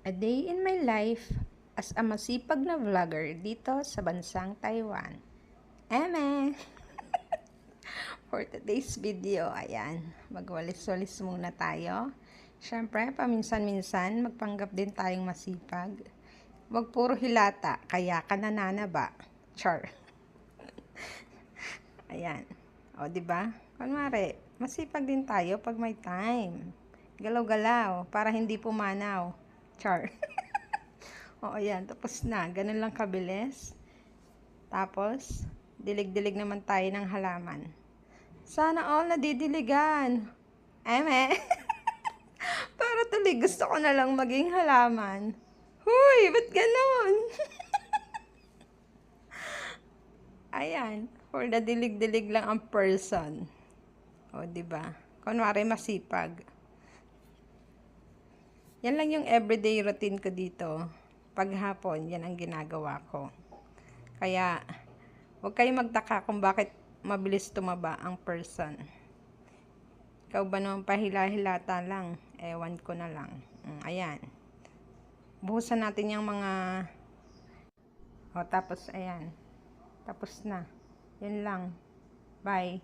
A day in my life as a masipag na vlogger dito sa bansang Taiwan. Eme! For today's video, ayan, magwalis-walis muna tayo. Siyempre, paminsan-minsan, magpanggap din tayong masipag. Wag puro hilata, kaya ka nananaba. Char. Ayan. O, diba? Kunwari, masipag din tayo pag may time. Galaw-galaw, para hindi pumanaw. Char. O, ayan. Tapos na. Ganun lang kabilis. Tapos, dilig-dilig naman tayo ng halaman. Sana all nadidiligan. Eme. Para tuloy gusto ko na lang maging halaman. Huy, ba't ganun? Ayan. For the dilig-dilig lang ang person. O, diba? Kunwari masipag. Yan lang yung everyday routine ko dito. Paghapon, yan ang ginagawa ko. Kaya, huwag kayong magtaka kung bakit mabilis tumaba ang person. Ikaw ba naman pahila-hilata lang? Ewan ko na lang. Ayan. Buhusan natin yung mga... O, tapos, ayan. Tapos na. Yan lang. Bye.